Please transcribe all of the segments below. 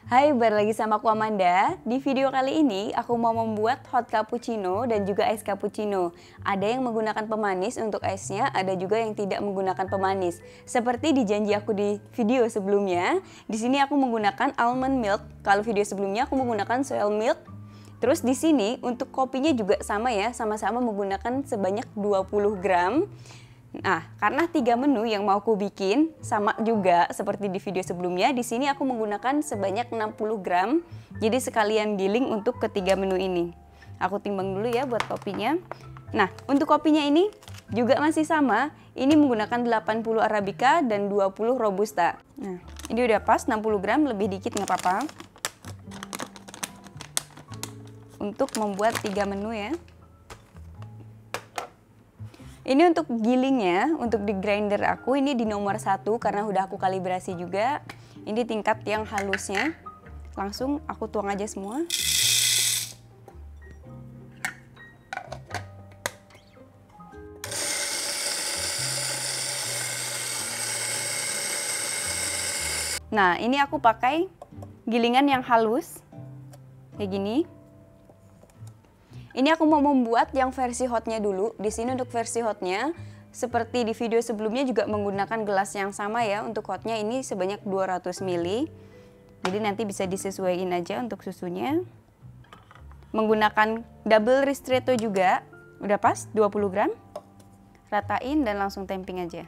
Hai, balik lagi sama aku Amanda. Di video kali ini aku mau membuat hot cappuccino dan juga ice cappuccino. Ada yang menggunakan pemanis untuk ice-nya, ada juga yang tidak menggunakan pemanis. Seperti di janji aku di video sebelumnya, di sini aku menggunakan almond milk. Kalau video sebelumnya aku menggunakan soy milk. Terus di sini untuk kopinya juga sama ya, sama-sama menggunakan sebanyak 20 gram. Nah, karena 3 menu yang mau aku bikin sama juga seperti di video sebelumnya, di sini aku menggunakan sebanyak 60 gram. Jadi sekalian giling untuk ketiga menu ini. Aku timbang dulu ya buat kopinya. Nah, untuk kopinya ini juga masih sama. Ini menggunakan 80 Arabica dan 20 Robusta. Nah, ini udah pas 60 gram, lebih dikit nggak apa-apa. Untuk membuat 3 menu ya. Ini untuk gilingnya, untuk di grinder aku ini di nomor 1 karena udah aku kalibrasi juga. Ini tingkat yang halusnya. Langsung aku tuang aja semua. Nah, ini aku pakai gilingan yang halus. Kayak gini. Ini aku mau membuat yang versi hotnya dulu. Di sini untuk versi hotnya, seperti di video sebelumnya juga menggunakan gelas yang sama ya. Untuk hotnya ini sebanyak 200 ml. Jadi nanti bisa disesuaikan aja untuk susunya. Menggunakan double ristretto juga. Udah pas 20 gram. Ratain dan langsung temping aja.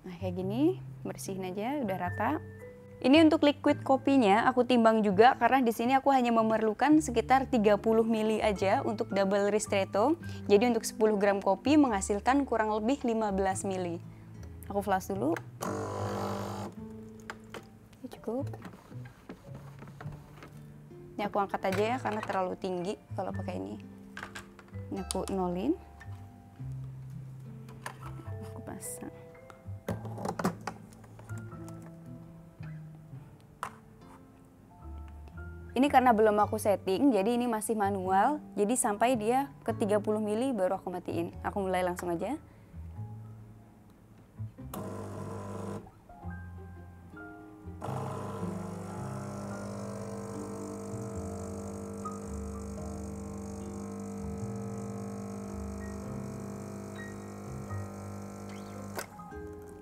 Nah, kayak gini, bersihin aja, udah rata. Ini untuk liquid kopinya aku timbang juga karena di sini aku hanya memerlukan sekitar 30 ml aja untuk double ristretto. Jadi untuk 10 gram kopi menghasilkan kurang lebih 15 ml. Aku flash dulu. Ini cukup. Ini aku angkat aja ya karena terlalu tinggi kalau pakai ini. Ini aku nolin. Aku pasang. Ini karena belum aku setting, jadi ini masih manual. Jadi sampai dia ke 30 ml baru aku matiin. Aku mulai langsung aja.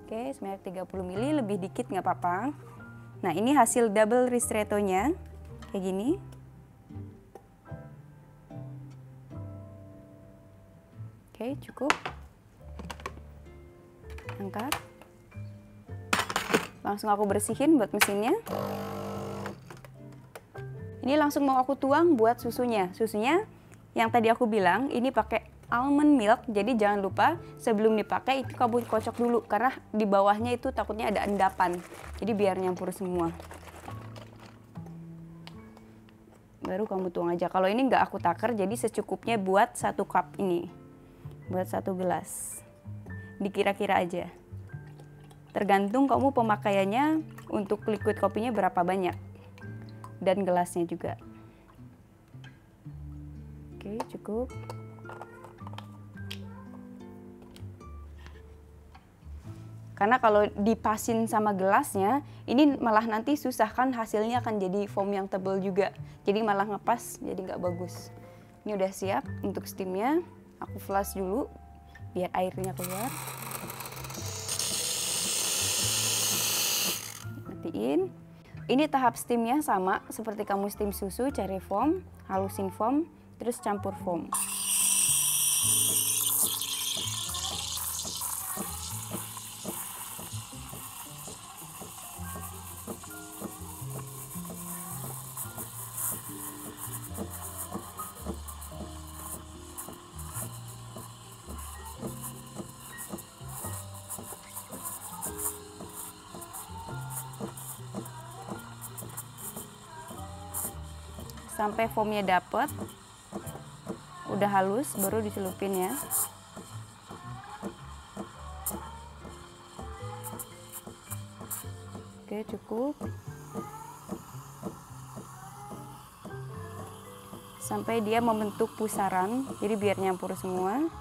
Oke, sebanyak 30 ml, lebih dikit nggak apa-apa. Nah, ini hasil double ristretto-nya. Kayak gini. Oke, cukup. Angkat. Langsung aku bersihin buat mesinnya. Ini langsung mau aku tuang buat susunya. Susunya yang tadi aku bilang ini pakai almond milk. Jadi jangan lupa sebelum dipakai itu kamu kocok dulu karena di bawahnya itu takutnya ada endapan. Jadi biar nyampur semua. Baru kamu tuang aja. Kalau ini nggak aku takar, jadi secukupnya buat 1 cup ini. Buat 1 gelas. Dikira-kira aja. Tergantung kamu pemakaiannya untuk liquid kopinya berapa banyak. Dan gelasnya juga. Oke, cukup. Karena kalau dipasin sama gelasnya, ini malah nanti susah kan hasilnya akan jadi foam yang tebal juga. Jadi malah ngepas, jadi nggak bagus. Ini udah siap untuk steamnya. Aku flash dulu biar airnya keluar. Matiin. Ini tahap steamnya sama seperti kamu steam susu, cari foam, halusin foam, terus campur foam. Sampai foamnya dapet, udah halus, baru dicelupin ya. Oke, cukup. sampai dia membentuk pusaran, jadi biar nyampur semua.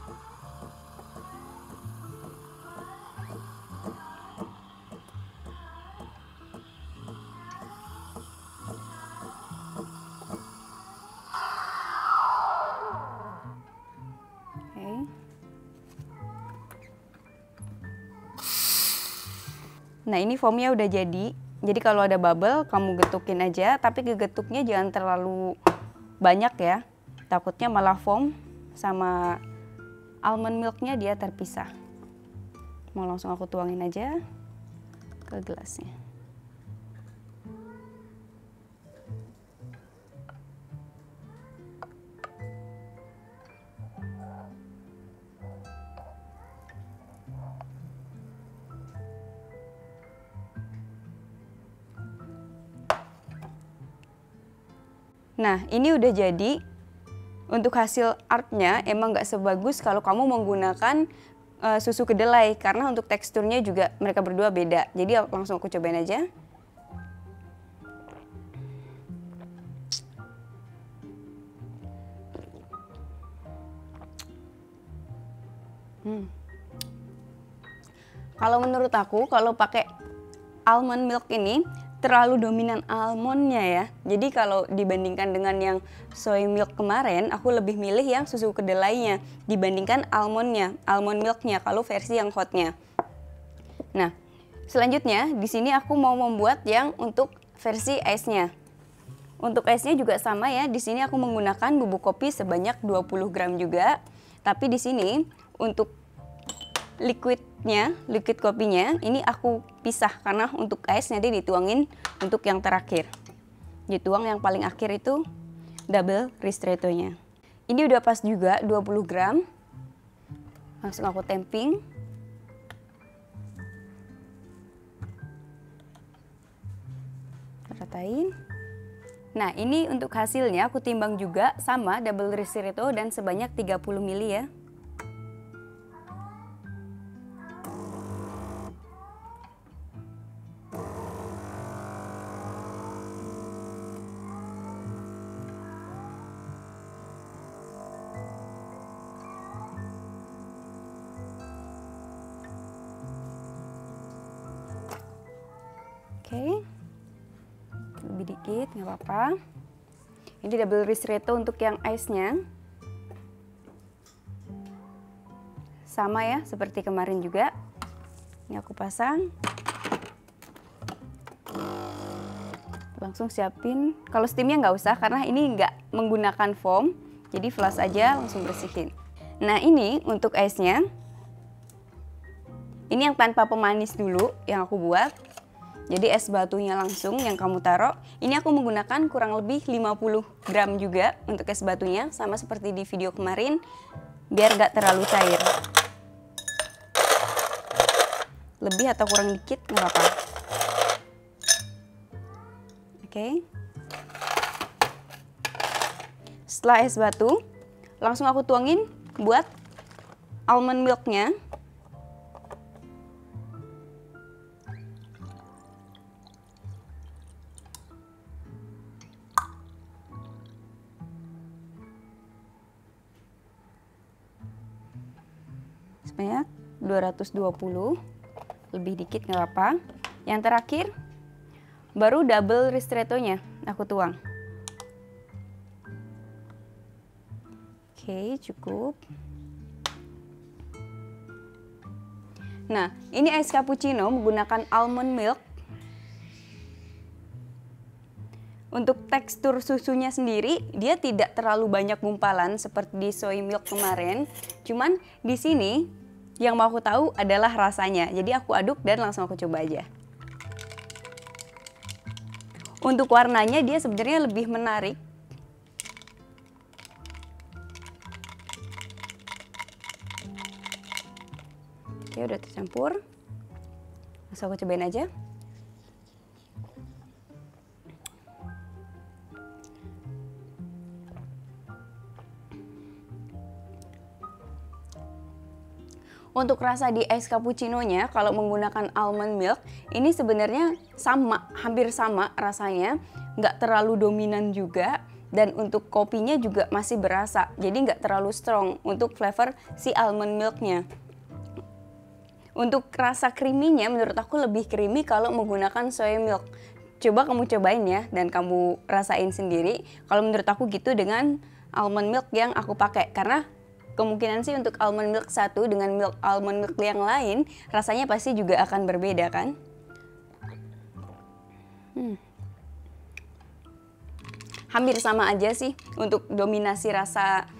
Nah, ini foamnya udah jadi. Jadi kalau ada bubble, kamu getukin aja, tapi gegetuknya jangan terlalu banyak ya. Takutnya malah foam sama almond milknya dia terpisah. Mau langsung aku tuangin aja ke gelasnya. Nah, ini udah jadi. Untuk hasil artnya emang nggak sebagus kalau kamu menggunakan susu kedelai, karena untuk teksturnya juga mereka berdua beda. Jadi langsung aku cobain aja. Kalau menurut aku, kalau pakai almond milk ini terlalu dominan almondnya ya. Jadi kalau dibandingkan dengan yang soy milk kemarin, aku lebih milih yang susu kedelainya dibandingkan almondnya, almond milknya kalau versi yang hotnya. Nah, selanjutnya di sini aku mau membuat yang untuk versi ice-nya. Untuk ice-nya juga sama ya. Di sini aku menggunakan bubuk kopi sebanyak 20 gram juga. Tapi di sini untuk liquid kopinya ini aku pisah karena untuk ice nanti dituangin untuk yang terakhir. Dituang yang paling akhir itu double ristretto-nya. Ini udah pas juga 20 gram. Langsung aku temping. Ratain. Nah, ini untuk hasilnya aku timbang juga sama double ristretto dan sebanyak 30 ml ya. Oke, lebih dikit nggak apa-apa. Ini double ristretto untuk yang ice-nya. Sama ya, seperti kemarin juga. Ini aku pasang. Langsung siapin. Kalau steamnya nggak usah, karena ini nggak menggunakan foam. Jadi flash aja, langsung bersihin. Nah, ini untuk ice-nya. Ini yang tanpa pemanis dulu yang aku buat. Jadi es batunya langsung yang kamu taruh. Ini aku menggunakan kurang lebih 50 gram juga untuk es batunya. Sama seperti di video kemarin, biar gak terlalu cair. Lebih atau kurang dikit nggak apa-apa. Oke. Setelah es batu, langsung aku tuangin buat almond milknya. Sebanyak 220, lebih dikit nggak apa-apa. Yang terakhir baru double ristretto-nya aku tuang. Oke, cukup. Nah, ini ice cappuccino menggunakan almond milk. Untuk tekstur susunya sendiri, dia tidak terlalu banyak gumpalan seperti di soy milk kemarin. Cuman di sini yang mau aku tahu adalah rasanya. Jadi aku aduk dan langsung aku coba aja. Untuk warnanya dia sebenarnya lebih menarik. Oke, udah tercampur. Langsung aku cobain aja. Untuk rasa di ice cappuccino-nya, kalau menggunakan almond milk, ini sebenarnya sama, hampir sama rasanya. Nggak terlalu dominan juga, Dan untuk kopinya juga masih berasa, jadi nggak terlalu strong untuk flavor si almond milknya. Untuk rasa creamy-nya menurut aku lebih creamy kalau menggunakan soy milk. Coba kamu cobain ya dan kamu rasain sendiri. Kalau menurut aku gitu dengan almond milk yang aku pakai, karena kemungkinan sih untuk almond milk satu dengan almond milk yang lain rasanya pasti juga akan berbeda kan. Hampir sama aja sih untuk dominasi rasa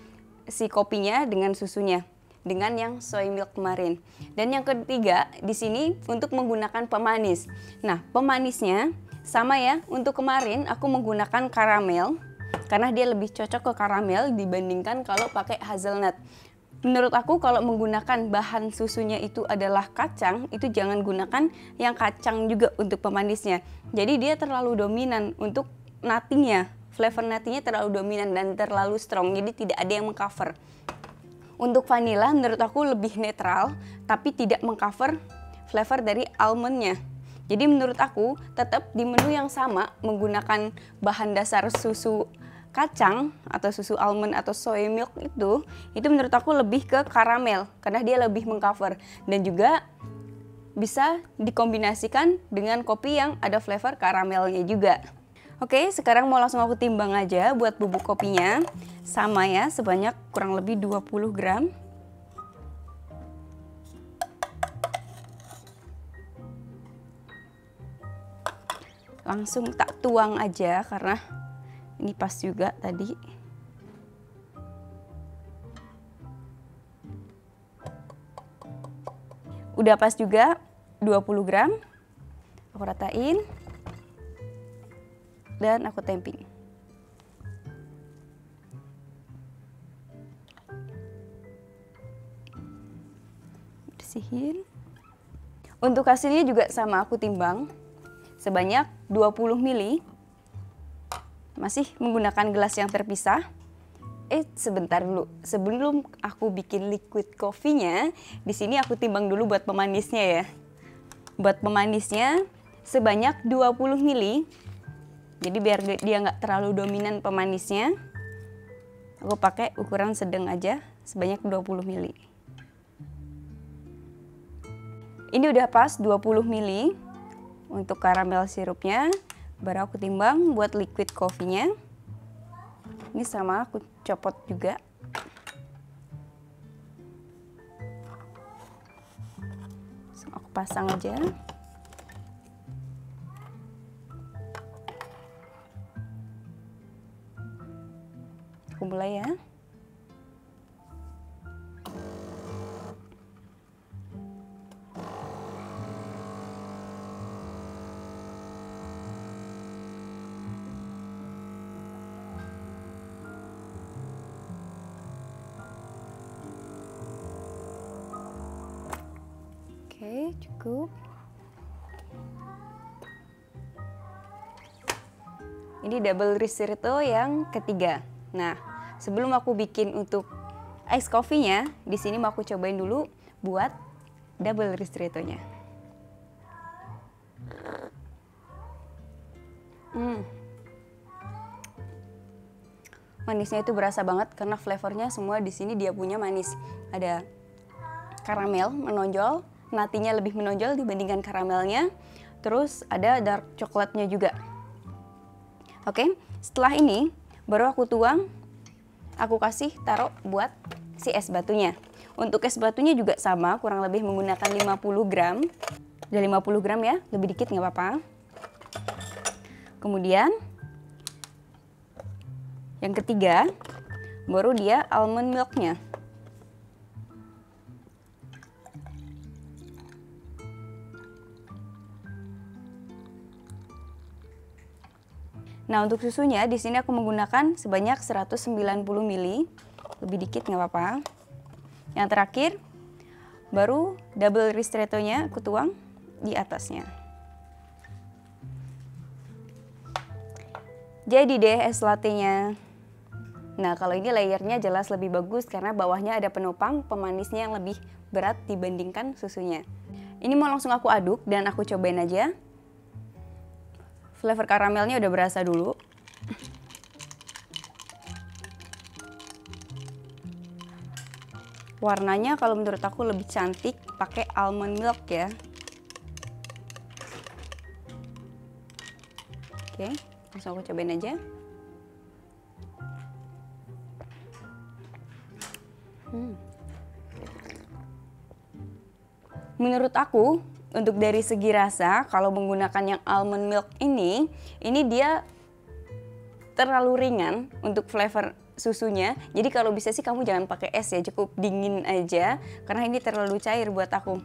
si kopinya dengan susunya, dengan yang soy milk kemarin. Dan yang ketiga di sini untuk menggunakan pemanis. Nah, pemanisnya sama ya, untuk kemarin aku menggunakan karamel karena dia lebih cocok ke karamel dibandingkan kalau pakai hazelnut. Menurut aku kalau menggunakan bahan susunya itu adalah kacang, itu jangan gunakan yang kacang juga untuk pemanisnya. Jadi dia terlalu dominan untuk natinya. Flavor natinya terlalu dominan dan terlalu strong, jadi tidak ada yang mengcover. Untuk vanilla menurut aku lebih netral, tapi tidak mengcover flavor dari almondnya. Jadi menurut aku tetap di menu yang sama menggunakan bahan dasar susu kacang atau susu almond atau soy milk itu menurut aku lebih ke karamel karena dia lebih mengcover dan juga bisa dikombinasikan dengan kopi yang ada flavor karamelnya juga. Oke, sekarang mau langsung aku timbang aja buat bubuk kopinya. Sama ya, sebanyak kurang lebih 20 gram. Langsung tak tuang aja karena ini pas juga tadi. Udah pas juga 20 gram. Aku ratain. Dan aku temping. Bersihin. Untuk hasilnya juga sama, aku timbang sebanyak 20 ml. Masih menggunakan gelas yang terpisah. Sebentar dulu. Sebelum aku bikin liquid coffee-nya, di sini aku timbang dulu buat pemanisnya ya. Buat pemanisnya sebanyak 20 ml. Jadi biar dia nggak terlalu dominan pemanisnya, aku pakai ukuran sedang aja sebanyak 20 ml. Ini udah pas 20 ml untuk karamel sirupnya. Baru aku timbang buat liquid coffee-nya. Ini sama aku copot juga. Langsung aku pasang aja. Aku mulai ya. Oke, cukup. Ini double ristretto yang ketiga. Nah, sebelum aku bikin untuk ice coffee-nya, di sini mau aku cobain dulu buat double ristretto-nya. Manisnya itu berasa banget karena flavornya semua di sini dia punya manis. Ada karamel menonjol, natinya lebih menonjol dibandingkan karamelnya. Terus ada dark coklatnya juga. Oke, setelah ini baru aku tuang, aku kasih taruh buat si es batunya. Untuk es batunya juga sama, kurang lebih menggunakan 50 gram. Udah 50 gram ya, lebih dikit nggak apa-apa. Kemudian yang ketiga, baru dia almond milknya. Nah, untuk susunya di sini aku menggunakan sebanyak 190 ml, lebih dikit nggak apa-apa. Yang terakhir, baru double ristretto-nya aku tuang di atasnya. Jadi deh es latte-nya. Nah, kalau ini layernya jelas lebih bagus karena bawahnya ada penopang pemanisnya yang lebih berat dibandingkan susunya. Ini mau langsung aku aduk dan aku cobain aja. Flavor karamelnya udah berasa dulu. Warnanya kalau menurut aku lebih cantik pakai almond milk ya. Oke, langsung aku cobain aja. Menurut aku, untuk dari segi rasa, kalau menggunakan yang almond milk ini dia terlalu ringan untuk flavor susunya. Jadi kalau bisa sih kamu jangan pakai es ya, cukup dingin aja, karena ini terlalu cair buat aku.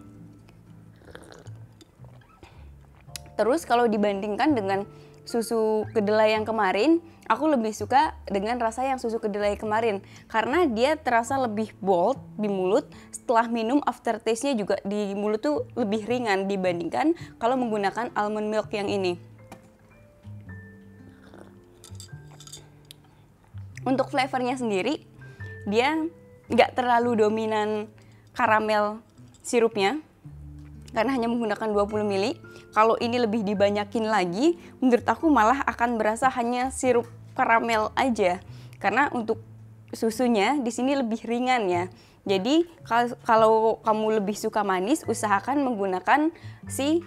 Terus kalau dibandingkan dengan susu kedelai yang kemarin, aku lebih suka dengan rasa yang susu kedelai kemarin karena dia terasa lebih bold di mulut. Setelah minum, aftertaste-nya juga di mulut tuh lebih ringan dibandingkan kalau menggunakan almond milk yang ini. Untuk flavornya sendiri, dia nggak terlalu dominan karamel sirupnya karena hanya menggunakan 20 ml. Kalau ini lebih dibanyakin lagi, menurut aku malah akan berasa hanya sirup karamel aja. Karena untuk susunya di sini lebih ringan ya. Jadi kalau kamu lebih suka manis, usahakan menggunakan si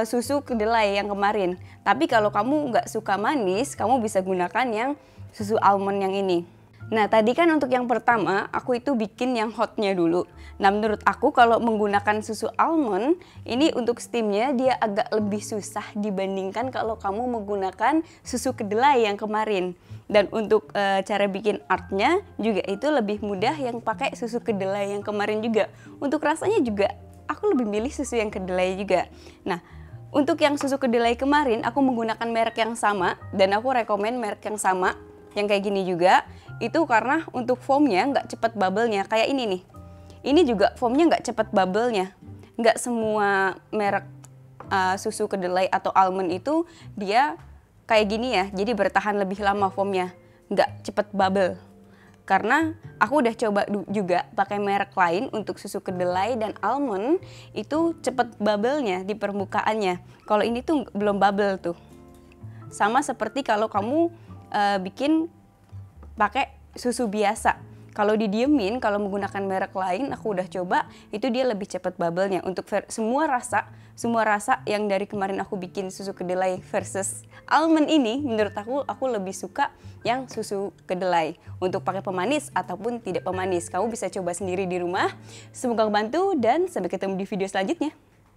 susu kedelai yang kemarin. Tapi kalau kamu nggak suka manis, kamu bisa gunakan yang susu almond yang ini. Nah, tadi kan untuk yang pertama, aku itu bikin yang hotnya dulu. Nah, menurut aku kalau menggunakan susu almond, ini untuk steamnya dia agak lebih susah dibandingkan kalau kamu menggunakan susu kedelai yang kemarin. Dan untuk cara bikin artnya juga itu lebih mudah yang pakai susu kedelai yang kemarin juga. Untuk rasanya juga, aku lebih milih susu yang kedelai juga. Nah, untuk yang susu kedelai kemarin, aku menggunakan merek yang sama, dan aku rekomen merek yang sama, yang kayak gini juga. Itu karena untuk foamnya nggak cepet bubble-nya, kayak ini nih. Ini juga foamnya nggak cepet bubble-nya. Nggak semua merek susu kedelai atau almond itu dia kayak gini ya, jadi bertahan lebih lama foamnya, nggak cepet bubble. Karena aku udah coba juga pakai merek lain untuk susu kedelai dan almond, itu cepet bubble-nya di permukaannya. Kalau ini tuh belum bubble tuh. Sama seperti kalau kamu bikin pakai susu biasa. Kalau didiemin, kalau menggunakan merek lain, aku udah coba, itu dia lebih cepat bubble-nya. Untuk semua rasa yang dari kemarin aku bikin susu kedelai versus almond ini, menurut aku lebih suka yang susu kedelai. Untuk pakai pemanis ataupun tidak pemanis, kamu bisa coba sendiri di rumah. Semoga membantu dan sampai ketemu di video selanjutnya.